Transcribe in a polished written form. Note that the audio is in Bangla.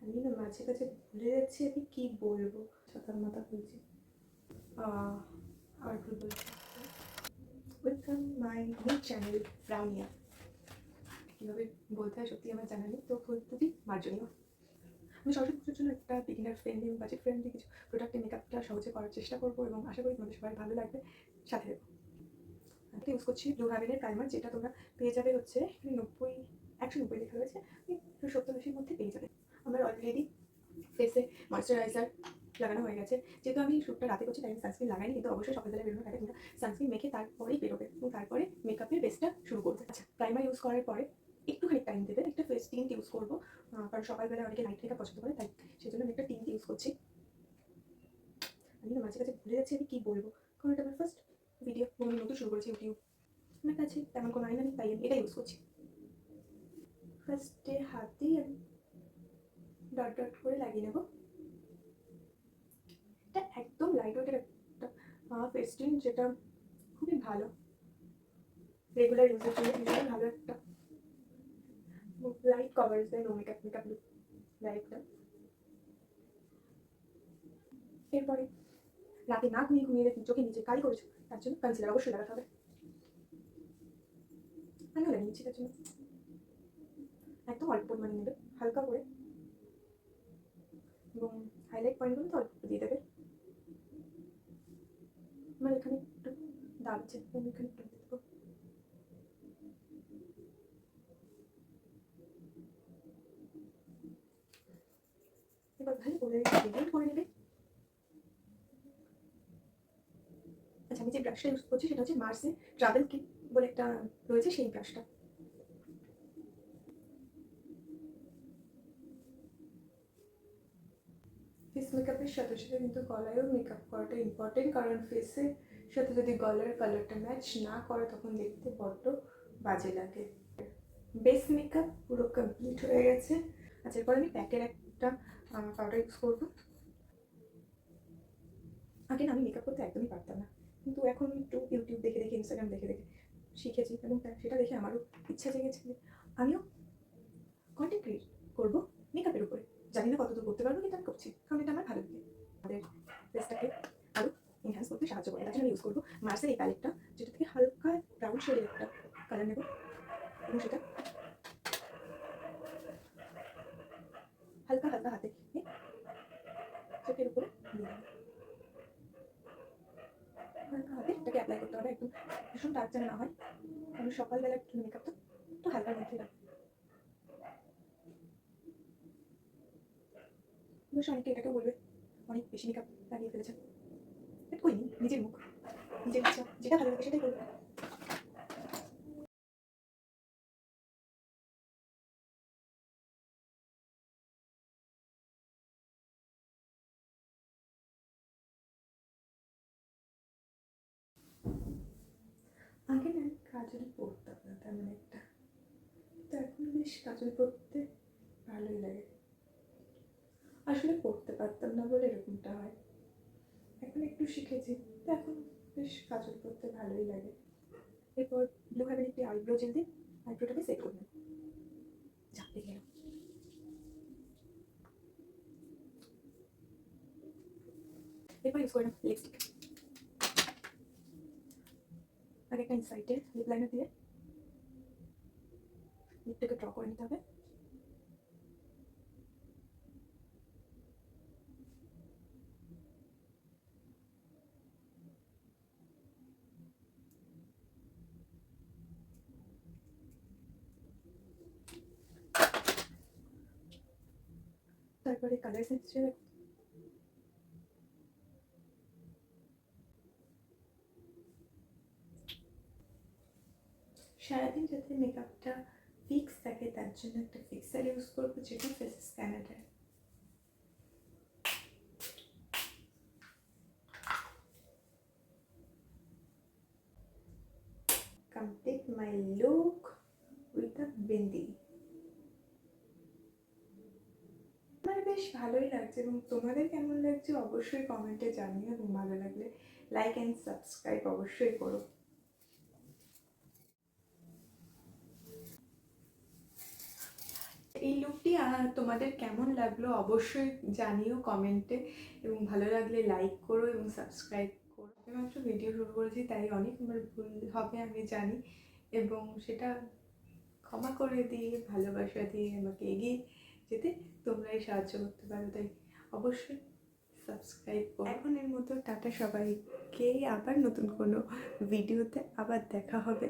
আমি না মাঝে কাছে ভুলে যাচ্ছি আমি কি বলবো। ছাতার মাথা খুলছি, আর ভুল বলছি। Welcome my new channel ব্রাউনিয়া। কীভাবে বলতে হয় সত্যি আমার জানা নেই, তো বলতে মার্জনীয়। আমি সরস্বতী পুজোর জন্য একটা বিগিনার ফ্রেন্ডলি বাজেট ফ্রেন্ডলি কিছু প্রোডাক্টে মেকআপটা সহজে করার চেষ্টা করবো এবং আশা করি তোমাদের সবাই ভালো লাগবে। সাথে দেবো আমি ইউজ করছি ব্লু হেভেনের প্রাইমার, যেটা তোমরা পেয়ে যাবে হচ্ছে 190 লেখা রয়েছে, 70-80-র মধ্যে পেয়ে যাবে। আমার অলরেডি ফেসে ময়েশ্চারাইজার লাগানো হয়ে গেছে। যেহেতু আমি শ্যুটটা রাতে করছি তাই আমি সানস্ক্রিন লাগাইনি, কিন্তু অবশ্যই সকালবেলা বেরোনোর আগে তোমরা সানস্ক্রিন মেখে তারপরেই বেরোবে এবং তারপরে মেকআপের বেসটা শুরু করবে। আচ্ছা, প্রাইমার ইউজ করার পরে একটুখানি টাইম দেবে, একটা ফেস টিন্ট ইউজ করবো, কারণ সকালবেলা অনেকে নাইট মেকআপ পছন্দ করে, তাই সেই জন্য আমি একটা টিন্ট ইউজ করছি। আমি না মাঝে কাছে ভুলে যাচ্ছি আমি কী বলবো, কারণ এটা আমার ফার্স্ট ভিডিও এবং আমি নতুন শুরু করেছি ইউটিউব। আমার কাছে তেমন কোনো আইনা নেই, তাই আমি এটা ইউজ করছি। ফার্স্টে হাত দিয়ে আমি ডট ডট করে লাগিয়ে নেবো। এটা একদম লাইট ওয়েটের একটা ফেস টিন্ট, যেটা খুবই ভালো, রেগুলার ইউজের জন্য ভীষণ ভালো একটা লাইট কভারেজ দেয় নো মেকআপ মেকআপ লুক লাইটটা। এরপরে রাতে না ঘুমিয়ে ঘুমিয়ে চোখে নিচে কালি করেছো, তার জন্য কনসিলার অবশ্যই লাগাতে হবে। আমিও লাগিয়ে নিচ্ছি তার জন্য। একদম অল্প পরিমাণে নেবে, হালকা করে, এবং হাইলাইট পয়েন্টগুলো তো অল্প দিয়ে দেবে। আমার এখানে একটু দাগ আছে, আমি এখানে একটু দেবো। এবার ভালো করে ব্লেন্ড করে নেবে। আচ্ছা, আমি যে ব্রাশটা ইউজ করছি সেটা হচ্ছে মার্সে ট্রাভেল কিট বলে একটা রয়েছে, সেই ব্রাশটা। ফেস মেকআপের সাথে সাথে কিন্তু গলায়ও মেকআপ করাটা ইম্পর্টেন্ট, কারণ ফেসের সাথে যদি গলার কালারটা ম্যাচ না করে তখন দেখতে বড্ড বাজে লাগে। বেস মেকআপ পুরো কমপ্লিট হয়ে গেছে। আচ্ছা, এরপর আমি প্যাকের একটা পাউডার ইউজ করবো। আগে না আমি মেকআপ করতে একদমই পারতাম না, কিন্তু এখন একটু ইউটিউব দেখে দেখে ইনস্টাগ্রাম দেখে দেখে শিখেছি, এবং সেটা দেখে আমারও ইচ্ছা জেগেছে যে আমিও কন্টেন্ট ক্রিয়েট করবো মেকআপের উপরে। জানি না কতদূর করতে পারবো, কিন্তু আমি করছি, কারণ এটা আমার ভালো লাগে। আমাদের ফেসটাকে আরও এনহ্যান্স করতে সাহায্য করে। তার জন্য ইউজ করবো মার্সের এই প্যালেটটা, যেটা থেকে হালকা ব্রাউন শেডের একটা কালার নেবো এবং সেটা হালকা হালকা হাতে চোখের উপরে দিয়ে দেবো। হালকা হাতে এটাকে অ্যাপ্লাই করতে হবে, একদম ভীষণ ডার্ক যেন না হয়, কারণ সকালবেলা একটু মেকআপ তো হালকার মধ্যে রাখবো। অবশ্য অনেকে এটাকেও বলবে অনেক বেশি মেকআপ লাগিয়ে ফেলেছে, বাট করিনি, নিজের মুখ নিজের ইচ্ছা, যেটা ভালো লাগে সেটাই করবো। আগে না আমি কাজল পরতাম না তেমন একটা, তো এখন বেশ কাজল পরতে ভালোই লাগে। আসলে পরতে পারতাম না বলে এরকমটা হয়, এখন একটু শিখেছি, তো এখন বেশ কাজল পরতে ভালোই লাগে। এরপর ব্লু হেভেন একটি আইব্রো জেল দিয়ে আইব্রোটাকে সেট করে নেব। যা দেখে গেল। এরপর ইউজ করে নেব লিপস্টিক। আগে একটা ইনসাইডে লিপ লাইনার দিয়ে লিপটাকে ড্র করে নিতে হবে। তারপরে কালার সেন্সের সারাদিন যাতে মেকআপটা ফিক্স থাকে তার জন্য একটা ফিক্সার ইউজ করবো, যেটা faces ক্যানাডার। complete my look with a bindi। আমার বেশ ভালোই লাগছে, এবং তোমাদের কেমন লাগছে অবশ্যই কমেন্টে জানিও, এবং ভালো লাগলে লাইক অ্যান্ড সাবস্ক্রাইব অবশ্যই করো। এই লুকটি তোমাদের কেমন লাগলো অবশ্যই জানিও কমেন্টে, এবং ভালো লাগলে লাইক করো এবং সাবস্ক্রাইব করো। আমি মাত্র ভিডিও শুরু করেছি, তাই অনেক আমার ভুল হবে আমি জানি, এবং সেটা ক্ষমা করে দিয়ে ভালোবাসা দিয়ে আমাকে এগিয়ে যেতে তোমরাই সাহায্য করতে পারো, তাই অবশ্যই সাবস্ক্রাইব করো। এখন এর মতো টাটা সবাইকে, আবার নতুন কোনো ভিডিওতে আবার দেখা হবে।